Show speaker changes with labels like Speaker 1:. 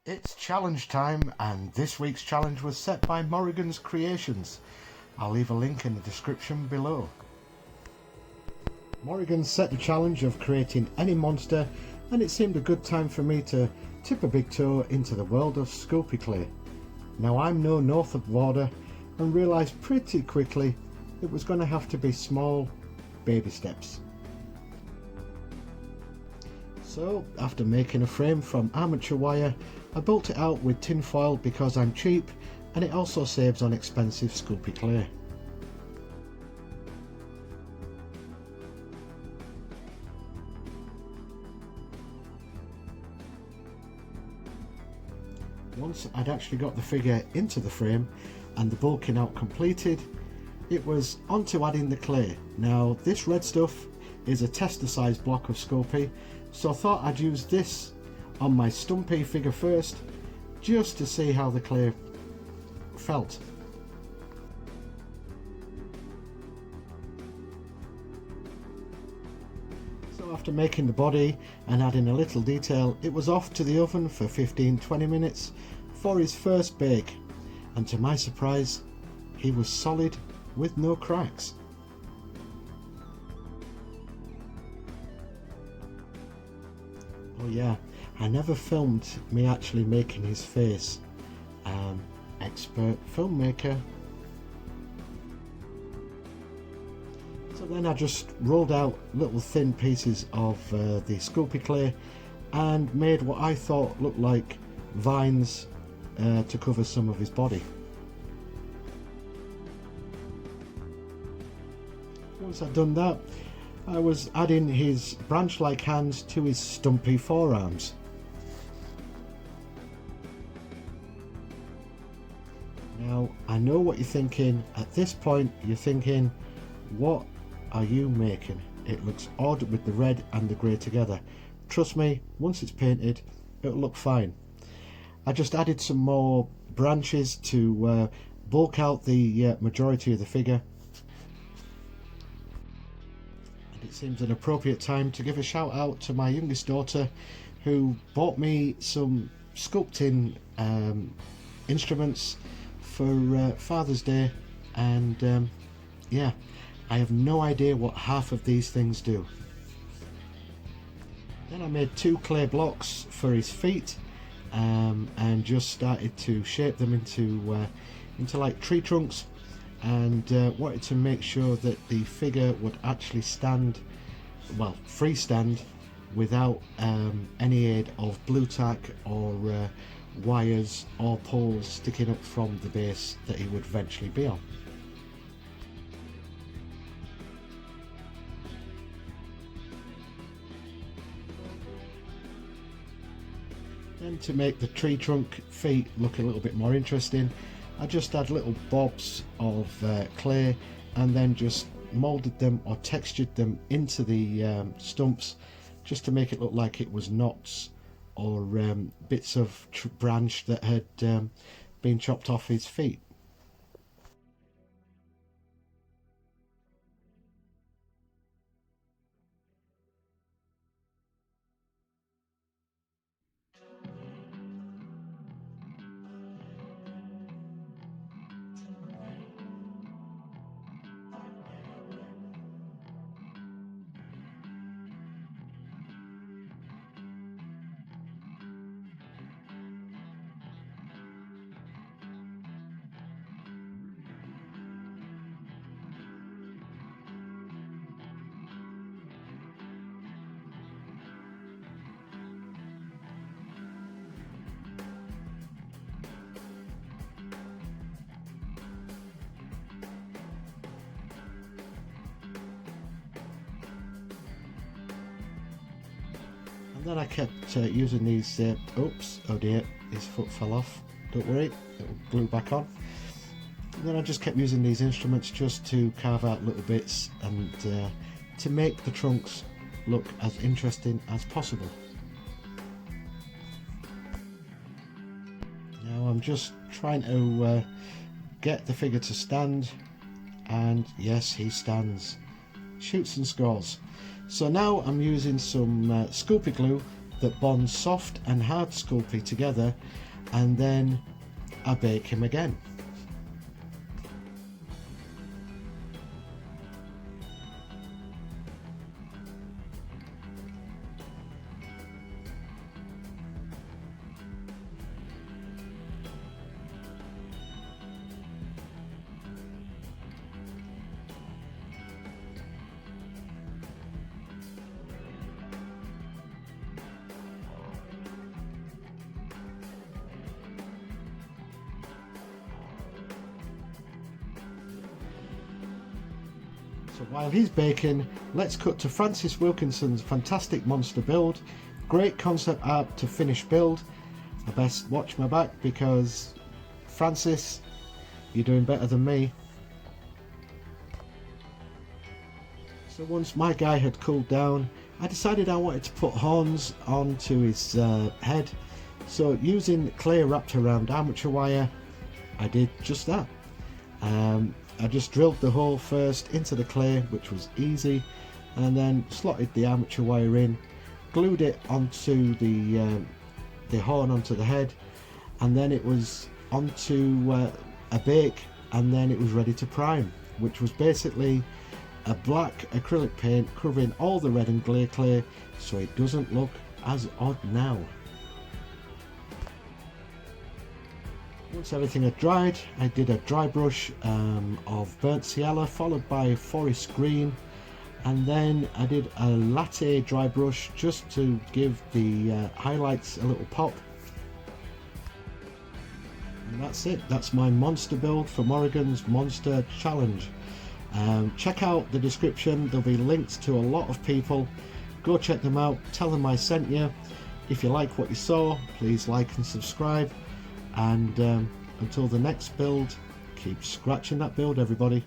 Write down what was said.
Speaker 1: It's challenge time, and this week's challenge was set by Morrigans Creations. I'll leave a link in the description below. Morrigans set the challenge of creating any monster, and it seemed a good time for me to tip a big toe into the world of Sculpey clay. Now, I'm no Northup Warder and realised pretty quickly it was going to have to be small baby steps. So, after making a frame from armature wire, I built it out with tin foil because I'm cheap, and it also saves on expensive Sculpey clay. Once I'd actually got the figure into the frame and the bulking out completed, it was on to adding the clay. Now, this red stuff is a tester size block of Sculpey, so I thought I'd use this on my Sculpey figure first, just to see how the clay felt. So after making the body and adding a little detail, it was off to the oven for 15-20 minutes for his first bake, and to my surprise, he was solid with no cracks. Oh yeah, I never filmed me actually making his face. Expert filmmaker. So then I just rolled out little thin pieces of the Sculpey clay and made what I thought looked like vines to cover some of his body. Once I'd done that, I was adding his branch-like hands to his stumpy forearms. Now, I know what you're thinking. At this point, you're thinking, what are you making? It looks odd with the red and the grey together. Trust me, once it's painted, it'll look fine. I just added some more branches to bulk out the majority of the figure. It seems an appropriate time to give a shout out to my youngest daughter, who bought me some sculpting instruments for Father's Day, and yeah, I have no idea what half of these things do. Then I made 2 clay blocks for his feet, and just started to shape them into like tree trunks, and wanted to make sure that the figure would actually stand, well, freestand, without any aid of blue tack or wires or poles sticking up from the base that he would eventually be on. Then, to make the tree trunk feet look a little bit more interesting, I just had little bobs of clay and then just moulded them or textured them into the stumps, just to make it look like it was knots or bits of branch that had been chopped off his feet. Then I kept using these, oops, oh dear, his foot fell off, don't worry, it'll glue back on. And then I just kept using these instruments just to carve out little bits and to make the trunks look as interesting as possible. Now I'm just trying to get the figure to stand, and yes, he stands. Shoots and scores. So now I'm using some Sculpey glue that bonds soft and hard Sculpey together, and then I bake him again. So while he's baking, let's cut to Francis Wilkinson's fantastic monster build. Great concept art to finish build. I best watch my back because Francis, you're doing better than me. So once my guy had cooled down, I decided I wanted to put horns onto his head. So using clay wrapped around armature wire, I did just that. I just drilled the hole first into the clay, which was easy, and then slotted the armature wire in, glued it onto the horn onto the head, and then it was onto a bake, and then it was ready to prime, which was basically a black acrylic paint covering all the red and grey clay so it doesn't look as odd now. Once everything had dried, I did a dry brush of burnt sienna followed by forest green, and then I did a latte dry brush just to give the highlights a little pop. And that's it, that's my monster build for Morrigan's Monster Challenge. Check out the description, there'll be links to a lot of people. Go check them out, tell them I sent you. If you like what you saw, please like and subscribe. And until the next build, keep scratching that build, everybody.